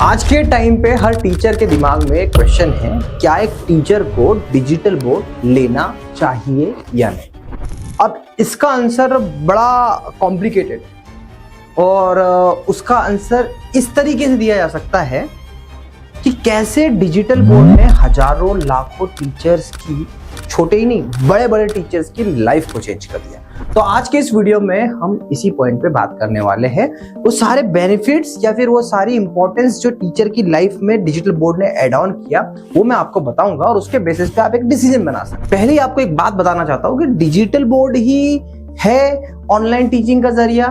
आज के टाइम पे हर टीचर के दिमाग में एक क्वेश्चन है, क्या एक टीचर को डिजिटल बोर्ड लेना चाहिए या नहीं। अब इसका आंसर बड़ा कॉम्प्लिकेटेड और उसका आंसर इस तरीके से दिया जा सकता है कि कैसे डिजिटल बोर्ड ने हजारों लाखों टीचर्स की, छोटे ही नहीं बड़े बड़े टीचर्स की लाइफ को चेंज कर दिया। तो आज के इस वीडियो में हम इसी पॉइंट पे बात करने वाले हैं, वो सारे बेनिफिट्स या फिर वो सारी इंपॉर्टेंस जो टीचर की लाइफ में डिजिटल बोर्ड ने ऐड ऑन किया वो मैं आपको बताऊंगा और उसके बेसिस पे आप एक डिसीजन बना सकते हैं। पहले ही आपको एक बात बताना चाहता हूँ कि डिजिटल बोर्ड ही है ऑनलाइन टीचिंग का जरिया,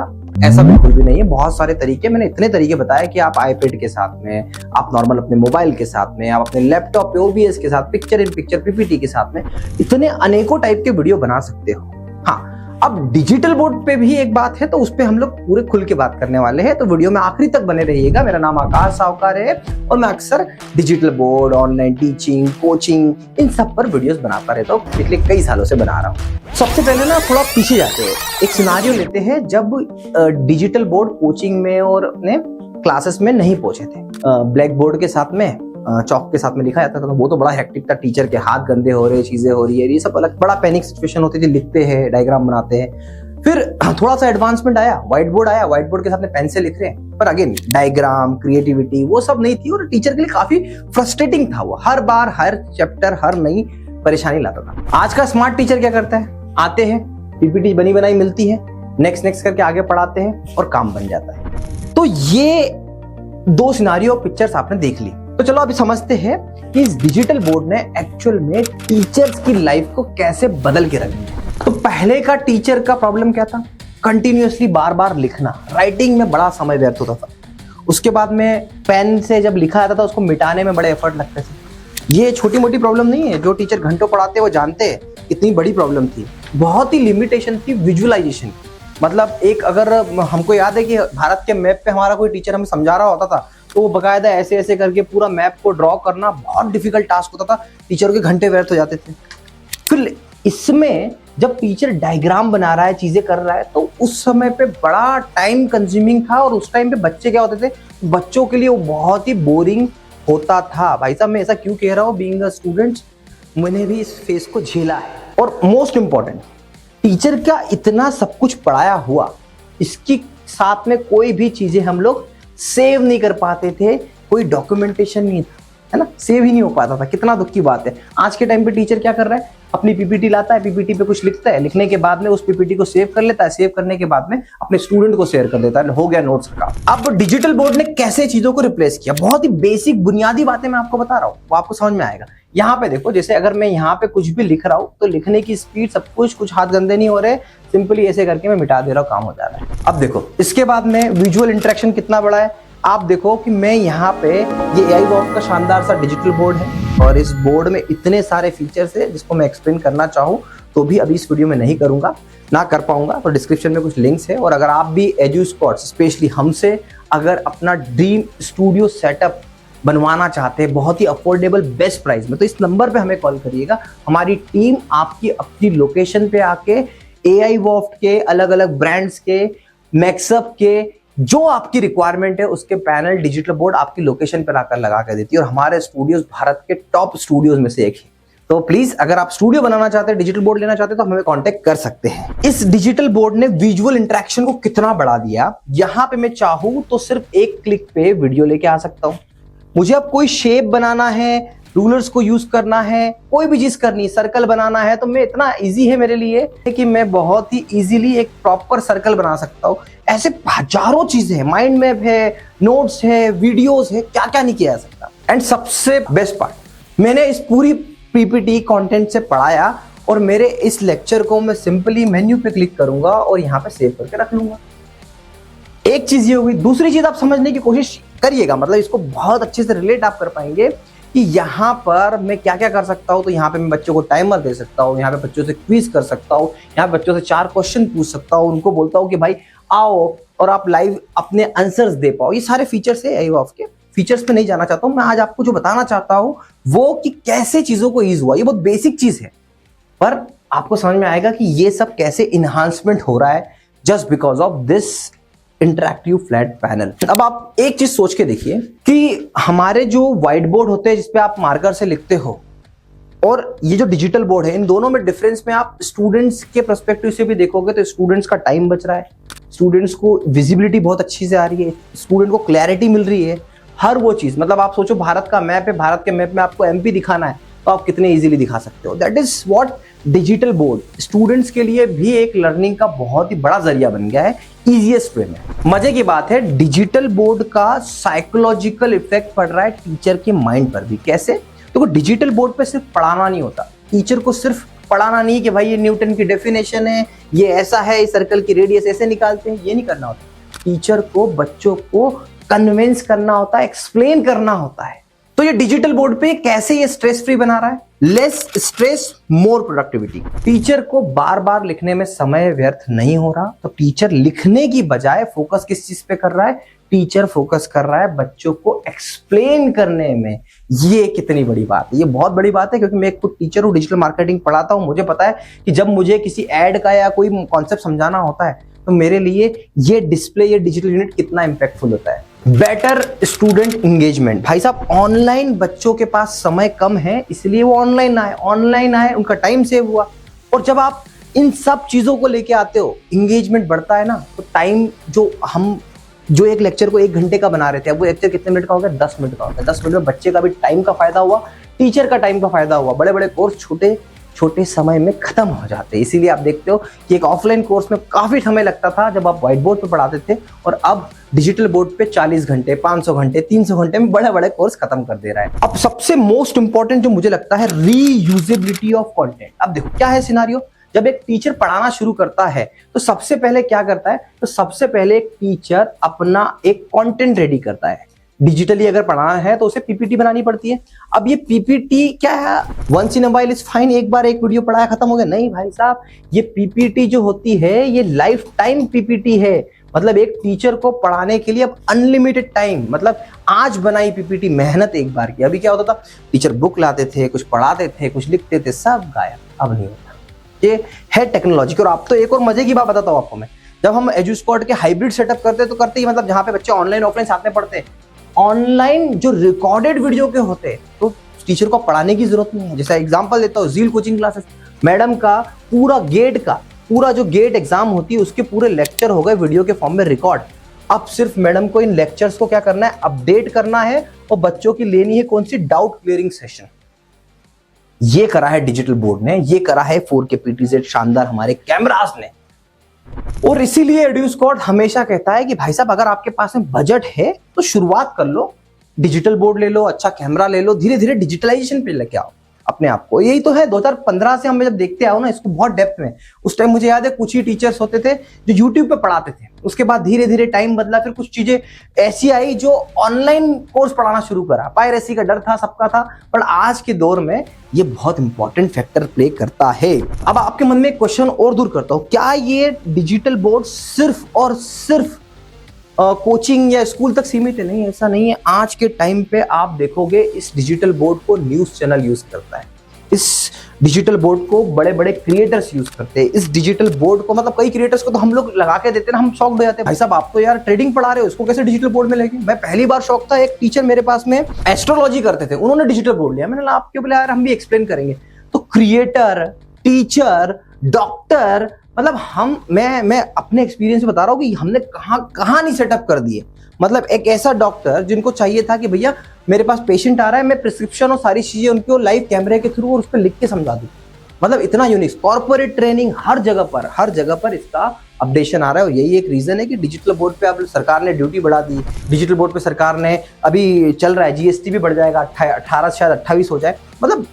ऐसा बिल्कुल भी नहीं है। बहुत सारे तरीके, मैंने इतने तरीके बताए कि आप आईपैड के साथ में, आप नॉर्मल अपने मोबाइल के साथ में, आप अपने लैपटॉप पे ओबीएस के साथ, पिक्चर इन पिक्चर पीपीटी के साथ में इतने अनेकों टाइप के वीडियो बना सकते हो। हाँ, अब डिजिटल बोर्ड पे भी एक बात है तो उस पे हम लोग पूरे खुल के बात करने वाले हैं, तो वीडियो में आखिरी तक बने रहिएगा। मेरा नाम आकाश सावकार है और मैं अक्सर digital board, online teaching, coaching, इन सब पर वीडियोस बनाता रहता हूँ, पिछले कई सालों से बना रहा हूँ। सबसे पहले ना थोड़ा पीछे जाते हैं, एक सिनारियो लेते हैं जब डिजिटल बोर्ड कोचिंग में और अपने क्लासेस में नहीं पहुंचे थे। ब्लैक बोर्ड के साथ में, चौक के साथ में लिखा जाता था, तो वो तो बड़ा हेक्टिक था। टीचर के हाथ गंदे हो रहे, चीजें हो रही है, ये सब अलग बड़ा पैनिक सिचुएशन होती थी। लिखते हैं, डायग्राम बनाते हैं। फिर थोड़ा सा एडवांसमेंट आया, व्हाइट बोर्ड आया, व्हाइट बोर्ड के साथ में पेन से लिख रहे हैं, पर अगेन डायग्राम, क्रिएटिविटी वो सब नहीं थी और टीचर के लिए काफी फ्रस्ट्रेटिंग था। वो हर बार हर चैप्टर हर नई परेशानी लाता था। आज का स्मार्ट टीचर क्या करता है, आते हैं, पीपीटी बनी बनाई मिलती है, नेक्स्ट नेक्स्ट करके आगे पढ़ाते हैं और काम बन जाता है। तो ये दो सिनारियो पिक्चर्स आपने देख ली। तो चलो अभी समझते हैं कि इस डिजिटल बोर्ड ने एक्चुअल में टीचर्स की लाइफ को कैसे बदल के रख दिया। तो पहले का टीचर का प्रॉब्लम क्या था, कंटिन्यूअसली बार बार लिखना, राइटिंग में बड़ा समय व्यर्थ होता था। उसके बाद में पेन से जब लिखा जाता था उसको मिटाने में बड़े एफर्ट लगते थे। ये छोटी मोटी प्रॉब्लम नहीं है, जो टीचर घंटों पढ़ाते हैं वो जानते हैं कितनी बड़ी प्रॉब्लम थी। बहुत ही लिमिटेशन थी विजुअलाइजेशन। मतलब एक, अगर हमको याद है कि भारत के मैप पे हमारा कोई टीचर हमें समझा रहा होता था तो वो बकायदा ऐसे ऐसे करके पूरा मैप को ड्रॉ करना बहुत डिफिकल्ट टास्क होता था, टीचर के घंटे व्यर्थ हो जाते थे। फिर इसमें जब टीचर डायग्राम बना रहा है, चीजें कर रहा है, तो उस समय पे बड़ा टाइम कंज्यूमिंग था और उस टाइम पे बच्चे क्या होते थे, बच्चों के लिए वो बहुत ही बोरिंग होता था। भाई साहब मैं ऐसा क्यों कह रहा हूँ, बीइंग अ स्टूडेंट मैंने भी इस फेज को झेला है। और मोस्ट इंपॉर्टेंट, टीचर का इतना सब कुछ पढ़ाया हुआ, इसकी साथ में कोई भी चीजें हम लोग सेव नहीं कर पाते थे, कोई डॉक्यूमेंटेशन नहीं था, है ना, सेव ही नहीं हो पाता था। कितना दुख की बात है। आज के टाइम पे टीचर क्या कर रहा है, अपनी पीपीटी लाता है, पीपीटी पे कुछ लिखता है, लिखने के बाद में उस पीपीटी को सेव कर लेता है, सेव करने के बाद में अपने स्टूडेंट को शेयर कर देता है, हो गया नोट्स का। अब डिजिटल बोर्ड ने कैसे चीजों को रिप्लेस किया, बहुत ही बेसिक बुनियादी बातें मैं आपको बता रहा हूँ, वो आपको समझ में आएगा। यहाँ पे देखो, जैसे अगर मैं यहाँ पे कुछ भी लिख रहा हूँ तो लिखने की स्पीड सब कुछ हाथ गंदे नहीं हो रहे, सिंपली ऐसे करके मैं मिटा दे रहा हूँ, काम हो जा रहा है। अब देखो इसके बाद में विजुअल इंटरेक्शन कितना बड़ा है। आप देखो कि मैं यहाँ पे, ये AI वॉफ्ट का शानदार सा डिजिटल बोर्ड है और इस बोर्ड में इतने सारे फीचर्स है जिसको मैं एक्सप्लेन करना चाहूँ तो भी अभी इस वीडियो में नहीं करूंगा, ना कर पाऊंगा। तो डिस्क्रिप्शन में कुछ लिंक्स है और अगर आप भी एजुस्पॉट्स स्पेशली हमसे अगर अपना ड्रीम स्टूडियो सेटअप बनवाना चाहते हैं बहुत ही अफोर्डेबल बेस्ट प्राइस में, तो इस नंबर पे हमें कॉल करिएगा। हमारी टीम आपकी अपनी लोकेशन पे आके AI वॉफ्ट के अलग अलग ब्रांड्स के, मैक्सअप के, जो आपकी रिक्वायरमेंट है उसके पैनल, डिजिटल बोर्ड आपकी लोकेशन पर आकर लगा कर देती है और हमारे स्टूडियोज भारत के टॉप स्टूडियोज में से एक है। तो प्लीज अगर आप स्टूडियो बनाना चाहते हैं, डिजिटल बोर्ड लेना चाहते हैं तो हमें कांटेक्ट कर सकते हैं। इस डिजिटल बोर्ड ने विजुअल इंटरेक्शन को कितना बढ़ा दिया, यहां पे मैं चाहूं तो सिर्फ एक क्लिक पे वीडियो लेके आ सकता हूं। मुझे अब कोई शेप बनाना है, रूलर्स को यूज करना है, कोई भी चीज करनी, सर्कल बनाना है, तो मैं इतना इजी है मेरे लिए कि मैं बहुत ही इजीली एक प्रॉपर सर्कल बना सकता हूँ। ऐसे हजारों चीजें हैं, माइंड मैप है, नोट्स है, वीडियोस है, क्या क्या नहीं किया जा सकता। एंड सबसे बेस्ट पार्ट, मैंने इस पूरी पीपीटी कंटेंट से पढ़ाया और मेरे इस लेक्चर को मैं सिंपली मेन्यू पे क्लिक करूंगा और यहाँ पे सेव करके रख लूंगा। एक चीज ये होगी। दूसरी चीज आप समझने की कोशिश करिएगा, मतलब इसको बहुत अच्छे से रिलेट आप कर पाएंगे कि यहाँ पर मैं क्या क्या कर सकता हूँ। तो यहाँ पे मैं बच्चों को टाइमर दे सकता हूँ, यहाँ पे बच्चों से क्विज कर सकता हूँ, यहाँ पे बच्चों से 4 क्वेश्चन पूछ सकता हूँ, उनको बोलता हूँ कि भाई आओ और आप लाइव अपने आंसर्स दे पाओ। ये सारे फीचर्स है AI वॉफ्ट के। फीचर्स पे नहीं जाना चाहता हूँ मैं, आज आपको जो बताना चाहता हूँ वो कि कैसे चीजों को ईज हुआ। ये बहुत बेसिक चीज है पर आपको समझ में आएगा कि ये सब कैसे इन्हांसमेंट हो रहा है just because of this interactive flat panel. अब आप एक चीज सोच के देखिए कि हमारे जो व्हाइट बोर्ड होते हैं जिसपे आप मार्कर से लिखते हो और ये जो डिजिटल बोर्ड है, इन दोनों में डिफरेंस में आप स्टूडेंट्स के पर्सपेक्टिव से भी देखोगे तो स्टूडेंट्स का टाइम बच रहा है, स्टूडेंट्स को विजिबिलिटी बहुत अच्छी से आ रही है, स्टूडेंट को क्लैरिटी मिल रही है, हर वो चीज। मतलब आप सोचो भारत का मैप है, भारत के मैप में आपको एमपी दिखाना है तो आप कितने इजीली दिखा सकते हो। That is what digital board students के लिए भी एक लर्निंग का बहुत ही बड़ा जरिया बन गया है, इजीएस्ट वे में। मजे की बात है, डिजिटल बोर्ड का साइकोलॉजिकल इफेक्ट पड़ रहा है टीचर के माइंड पर भी। कैसे? तो डिजिटल बोर्ड पे सिर्फ पढ़ाना नहीं होता, टीचर को सिर्फ पढ़ाना नहीं कि भाई ये न्यूटन की डेफिनेशन है, ये ऐसा है, इस सर्कल की रेडियस ऐसे निकालते हैं, ये नहीं करना होता। टीचर को बच्चों को कन्विंस करना होता है, एक्सप्लेन करना होता है। तो ये डिजिटल बोर्ड पे कैसे ये स्ट्रेस फ्री बना रहा है? Less stress more productivity. Teacher को बार बार लिखने में समय व्यर्थ नहीं हो रहा, तो टीचर लिखने की बजाय फोकस किस चीज पे कर रहा है? टीचर फोकस कर रहा है बच्चों को एक्सप्लेन करने में। ये कितनी बड़ी बात है, ये बहुत बड़ी बात है, क्योंकि मैं खुद टीचर हूँ, डिजिटल मार्केटिंग पढ़ाता हूँ। मुझे पता है कि जब मुझे किसी एड का या कोई कॉन्सेप्ट समझाना होता है तो मेरे लिए ये डिस्प्ले, ये डिजिटल यूनिट कितना इंपैक्टफुल होता है। Better student engagement. भाई साहब, ऑनलाइन बच्चों के पास समय कम है, इसलिए वो ऑनलाइन आए, उनका टाइम सेव हुआ। और जब आप इन सब चीजों को लेके आते हो, इंगेजमेंट बढ़ता है ना, तो टाइम जो एक लेक्चर को 1 घंटे का बना रहे थे, अब वो लेक्चर कितने मिनट का हो गया? 10 मिनट का हो गया। 10 मिनट में बच्चे का भी टाइम का फायदा हुआ, टीचर का टाइम का फायदा हुआ। बड़े बड़े कोर्स छोटे छोटे समय में खत्म हो जाते हैं। इसीलिए आप देखते हो कि एक ऑफलाइन कोर्स में काफी समय लगता था जब आप व्हाइट बोर्ड पे पढ़ाते थे, और अब डिजिटल बोर्ड पे 40 घंटे, 500 घंटे, 300 घंटे में बड़े बड़े कोर्स खत्म कर दे रहा है। अब सबसे मोस्ट इंपॉर्टेंट जो मुझे लगता है, रीयूजेबिलिटी ऑफ कंटेंट। अब देखो क्या है सिनारियो, जब एक टीचर पढ़ाना शुरू करता है तो सबसे पहले क्या करता है? तो सबसे पहले एक टीचर अपना एक कंटेंट रेडी करता है। डिजिटली अगर पढ़ाना है तो उसे पीपीटी बनानी पड़ती है। अब ये पीपीटी क्या है? Once in a while is fine, एक बार एक वीडियो पढ़ाया खत्म हो गया। नहीं भाई साहब, ये पीपीटी जो होती है ये लाइफ टाइम पीपीटी है। मतलब एक टीचर को पढ़ाने के लिए अब अनलिमिटेड टाइम, मतलब आज बनाई पीपीटी, मेहनत एक बार की। अभी क्या होता था, टीचर बुक लाते थे, कुछ पढ़ाते थे, कुछ लिखते थे, सब गायब। अब नहीं होता, ये है टेक्नोलॉजी। और आप तो एक और मजे की बात बताता हूँ आपको मैं, जब हम एजुस्कॉर्ड के हाइब्रिड सेटअप करते तो करते ही, मतलब जहाँ पे बच्चे ऑनलाइन ऑफलाइन साथ में पढ़ते हैं, ऑनलाइन जो रिकॉर्डेड वीडियो के होते हैं तो टीचर को पढ़ाने की जरूरत नहीं है। जैसा एग्जांपल देता हूँ, ज़ील कोचिंग क्लासेस, मैडम का पूरा जो गेट एग्जाम होती है उसके पूरे लेक्चर हो गए वीडियो के फॉर्म में रिकॉर्ड। अब सिर्फ मैडम को इन लेक्चर्स को क्या करना है? अपडेट करना है, और बच्चों की लेनी है कौन सी? Doubt clearing session. ये करा है डिजिटल बोर्ड ने, ये करा है 4K PTZ शानदार हमारे कैमरास ने। और इसीलिए एड्यूस्कॉर्ड हमेशा कहता है कि भाई साहब, अगर आपके पास में बजट है तो शुरुआत कर लो, डिजिटल बोर्ड ले लो, अच्छा कैमरा ले लो, धीरे धीरे डिजिटलाइजेशन पे लेके आओ अपने आप को। यही तो है 2015 से हम जब देखते आओ ना इसको बहुत डेप्थ में। उस टाइम मुझे याद है कुछ ही टीचर्स होते थे जो यूट्यूब पे पढ़ाते थे, उसके बाद धीरे धीरे टाइम बदला, फिर कुछ चीजें ऐसी आई जो ऑनलाइन कोर्स पढ़ाना शुरू करा। पायरेसी का डर था, सबका था, पर आज के दौर में ये बहुत इंपॉर्टेंट फैक्टर प्ले करता है। अब आपके मन में एक क्वेश्चन और दूर करता हूं, क्या ये डिजिटल बोर्ड सिर्फ और सिर्फ कोचिंग या स्कूल तक सीमित है? नहीं, ऐसा नहीं है। आज के टाइम पे आप देखोगे इस डिजिटल बोर्ड को न्यूज़ चैनल यूज करता है, इस डिजिटल बोर्ड को बड़े बड़े क्रिएटर्स यूज करते हैं, इस डिजिटल बोर्ड को, मतलब कई क्रिएटर्स को तो हम लोग लगा के देते हैं ना, हम शॉक्ड हो जाते हैं, भाई साहब आप तो यार ट्रेडिंग पढ़ा रहे हो, इसको कैसे डिजिटल बोर्ड में लेके? मैं पहली बार शॉक था, एक टीचर मेरे पास में एस्ट्रोलॉजी करते थे, उन्होंने डिजिटल बोर्ड लिया। मैंने आपके बोले यार हम भी एक्सप्लेन करेंगे। तो क्रिएटर, टीचर, डॉक्टर, मतलब मैं अपने एक्सपीरियंस से बता रहा हूँ कि हमने कहाँ नहीं सेटअप कर दिए। मतलब एक ऐसा डॉक्टर जिनको चाहिए था कि भैया मेरे पास पेशेंट आ रहा है, मैं प्रिस्क्रिप्शन और सारी चीजें उनको लाइव कैमरे के थ्रू और उस पर लिख के समझा दूं। मतलब इतना यूनिक कॉर्पोरेट ट्रेनिंग, हर जगह पर इसका अपडेशन आ रहा है। और यही एक रीजन है कि डिजिटल बोर्ड पे अब सरकार ने ड्यूटी बढ़ा दी। डिजिटल बोर्ड पे सरकार ने अभी चल रहा है, जीएसटी भी बढ़ जाएगा, 18 शायद 28 हो जाए। मतलब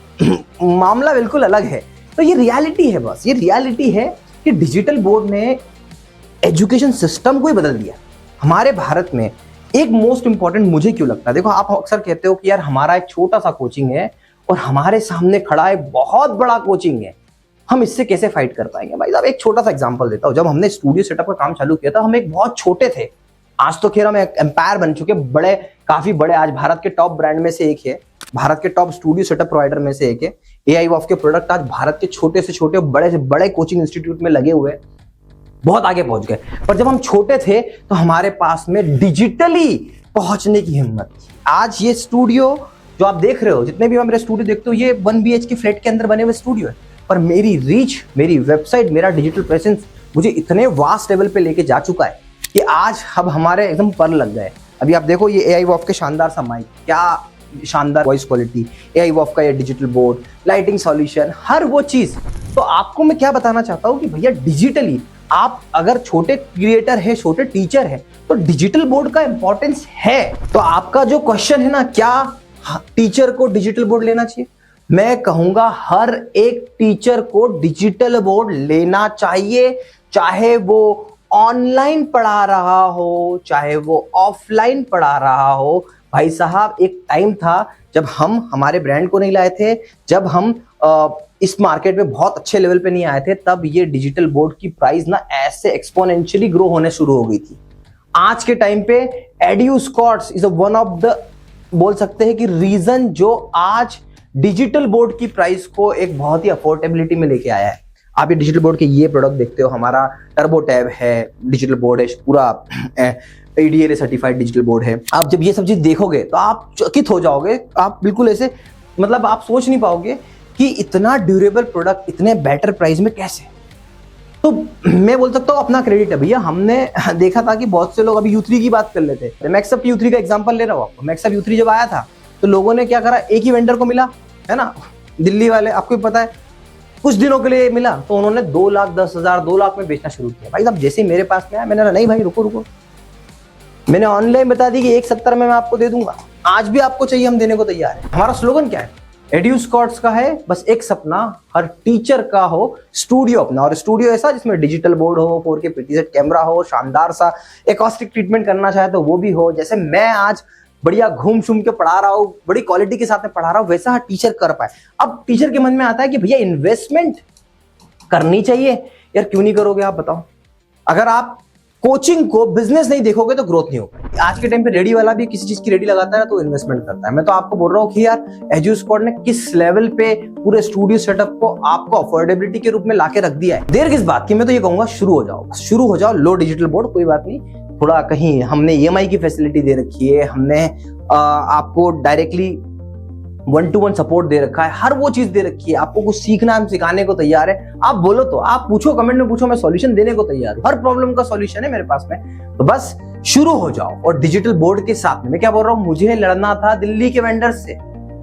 मामला बिल्कुल अलग है। तो ये रियलिटी है, बस ये रियलिटी है कि डिजिटल बोर्ड ने एजुकेशन सिस्टम को ही बदल दिया हमारे भारत में। एक मोस्ट इंपॉर्टेंट मुझे क्यों लगता है, देखो आप अक्सर कहते हो कि यार हमारा एक छोटा सा कोचिंग है और हमारे सामने खड़ा है बहुत बड़ा कोचिंग है, हम इससे कैसे फाइट कर पाएंगे? भाई साहब एक छोटा सा एग्जांपल देता हूं। जब हमने स्टूडियो सेटअप का काम चालू किया था, हम एक बहुत छोटे थे, आज तो खैर हम एक एम्पायर बन चुके, बड़े, काफी बड़े, आज भारत के टॉप ब्रांड में से एक है, भारत के टॉप स्टूडियो सेटअप प्रोवाइडर में से एक है। AI वॉफ के प्रोडक्ट आज भारत के छोटे से छोटे, बड़े से बड़े कोचिंग इंस्टीट्यूट में लगे हुए हैं। बहुत आगे पहुंच गए। पर जब हम छोटे थे तो हमारे पास में डिजिटली पहुंचने की हिम्मत थी। आज ये स्टूडियो जो आप देख रहे हो, जितने भी आप मेरे स्टूडियो देखते हो, ये 1 BHK फ्लैट के अंदर बने हुए स्टूडियो है, पर मेरी रीच, मेरी वेबसाइट, मेरा डिजिटल प्रेजेंस मुझे इतने वास्ट लेवल पे लेके जा चुका है कि आज अब हमारे एकदम पर लग गए। अभी आप देखो ये AI वॉफ के शानदार सा माइक, क्या शानदार वॉइस क्वालिटी, AI वॉफ का ये डिजिटल बोर्ड, लाइटिंग सॉल्यूशन, हर वो चीज। तो आपको मैं क्या बताना चाहता हूँ कि भैया डिजिटली आप अगर छोटे क्रिएटर है, छोटे टीचर है, तो डिजिटल बोर्ड का इंपॉर्टेंस है। तो आपका जो क्वेश्चन है ना, क्या टीचर को डिजिटल बोर्ड लेना चाहिए, मैं कहूंगा हर एक टीचर को डिजिटल बोर्ड लेना चाहिए, चाहे वो ऑनलाइन पढ़ा रहा हो, चाहे वो ऑफलाइन पढ़ा रहा हो। भाई साहब, एक टाइम था जब हम हमारे ब्रांड को नहीं लाए थे, जब हम इस मार्केट में बहुत अच्छे लेवल पे नहीं आए थे, तब ये डिजिटल बोर्ड की प्राइस ना ऐसे एक्सपोनेंशियली ग्रो होने शुरू हो गई थी। आज के टाइम पे एड्यूस्कॉर्ट्स इज वन ऑफ द, बोल सकते हैं कि रीजन जो आज डिजिटल बोर्ड की प्राइस को एक बहुत ही अफोर्डेबिलिटी में लेके आया है। आप ये डिजिटल बोर्ड के ये प्रोडक्ट देखते हो, हमारा टर्बो टैब है, डिजिटल बोर्ड है, पूरा ADLA सर्टिफाइड डिजिटल बोर्ड है। आप जब ये सब चीज देखोगे तो आप चकित हो जाओगे, आप बिल्कुल ऐसे, मतलब आप सोच नहीं पाओगे कि इतना ड्यूरेबल प्रोडक्ट इतने बेटर प्राइस में कैसे। तो मैं बोल सकता हूँ अपना क्रेडिट है भैया। हमने देखा था कि बहुत से लोग, अभी U3 की बात कर लेते हैं, मैक्सअप U3 का एग्जांपल ले रहा हूँ आपको। मैक्सअप U3 जब आया था तो लोगों ने क्या करा, एक ही वेंडर को मिला है ना, दिल्ली वाले, आपको भी पता है, कुछ दिनों के लिए मिला तो उन्होंने 2,10,000 2 लाख में बेचना शुरू किया। भाई साहब जैसे ही मेरे पास में आया, मैंने कहा नहीं भाई रुको, मैंने ऑनलाइन बता दी कि 1,70 में मैं आपको दे दूंगा, आज भी आपको चाहिए, हम देने को तैयार है। हमारा स्लोगन क्या है, एड्यूस्कॉर्ट्स का है बस एक सपना, हर टीचर का हो स्टूडियो अपना, और स्टूडियो ऐसा जिसमें डिजिटल बोर्ड हो, 4K PTZ कैमरा हो, शानदार सा एकॉस्टिक ट्रीटमेंट करना चाहे तो वो भी हो, जैसे मैं आज बढ़िया घूम शूम के पढ़ा रहा हूँ, बड़ी क्वालिटी के साथ में पढ़ा रहा हूँ, वैसा हर टीचर कर पाए। अब टीचर के मन में आता है कि भैया इन्वेस्टमेंट करनी चाहिए यार, क्यों नहीं करोगे आप बताओ। अगर आप कोचिंग को बिजनेस नहीं देखोगे तो ग्रोथ नहीं होगा। आज के टाइम पे रेडी वाला भी किसी चीज की रेडी लगाता है तो इन्वेस्टमेंट करता है। मैं तो आपको बोल रहा हूँ कि यार एड्यूस्कॉर्ट ने किस लेवल पे पूरे स्टूडियो सेटअप को आपको अफोर्डेबिलिटी के रूप में लाके रख दिया है। देर किस बात की, मैं तो ये कहूंगा शुरू हो जाओ, लो डिजिटल बोर्ड, कोई बात नहीं, थोड़ा कहीं हमने EMI की फैसिलिटी दे रखी है, हमने आपको डायरेक्टली 1-to-1 सपोर्ट दे रखा है, हर वो चीज दे रखी है। आपको कुछ सीखना है, हम सिखाने को तैयार है। आप बोलो तो, आप पूछो, कमेंट में पूछो, मैं सॉल्यूशन देने को तैयार हूँ। हर प्रॉब्लम का सॉल्यूशन है मेरे पास में। तो बस शुरू हो जाओ। और डिजिटल बोर्ड के साथ में मैं क्या बोल रहा हूँ, मुझे लड़ना था दिल्ली के वेंडर से,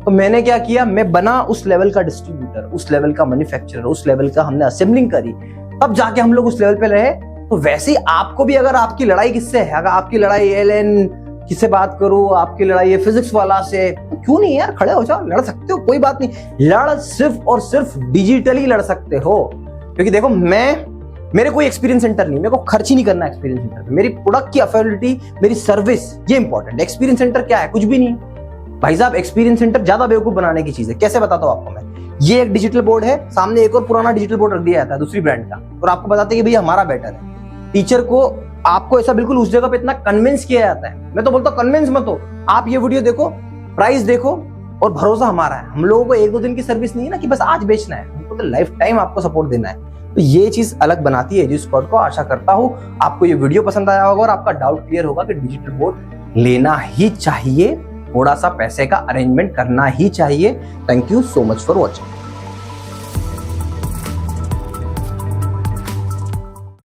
तो मैंने क्या किया, मैं बना उस लेवल का डिस्ट्रीब्यूटर, उस लेवल का मैन्युफैक्चरर, उस लेवल का हमने असेंबलिंग करी, तब जाके हम लोग उस लेवल पे रहे। तो वैसे ही आपको भी, अगर आपकी लड़ाई किससे है, अगर आपकी लड़ाई LN किससे बात करूं, आपकी लड़ाई है फिजिक्स वाला से, तो क्यों नहीं यार, खड़े हो जाओ, लड़ सकते हो, कोई बात नहीं। लड़ सिर्फ और सिर्फ डिजिटली लड़ सकते हो, क्योंकि देखो मेरे कोई एक्सपीरियंस सेंटर नहीं, मेरे को खर्च ही नहीं करना एक्सपीरियंस सेंटर पे। मेरी प्रोडक्ट की अफोर्डेबिलिटी, मेरी सर्विस, ये इंपॉर्टेंट। एक्सपीरियंस सेंटर क्या है, कुछ भी नहीं भाई साहब। एक्सपीरियंस सेंटर ज्यादा बेवकूफ बनाने की चीज है। कैसे बताता हूं आपको मैं। ये एक डिजिटल बोर्ड है, सामने एक और पुराना डिजिटल बोर्ड रख दिया जाता है दूसरी ब्रांड का, और आपको बताते हैं कि भैया हमारा बेटर है। टीचर को आपको ऐसा बिल्कुल उस जगह पे इतना कन्विंस किया जाता है। मैं तो बोलता हूँ कन्विंस मत हो, आप ये वीडियो देखो, प्राइस देखो, और भरोसा हमारा है। हम लोगों को 1-2 दिन की सर्विस नहीं है ना कि बस आज बेचना है, हमको तो लाइफ टाइम आपको सपोर्ट देना है। तो ये चीज अलग बनाती है एड्यूस्कॉर्ट को। आशा करता हूँ आपको ये वीडियो पसंद आया होगा और आपका डाउट क्लियर होगा कि डिजिटल बोर्ड लेना ही चाहिए, थोड़ा सा पैसे का अरेंजमेंट करना ही चाहिए। Thank you so much for watching.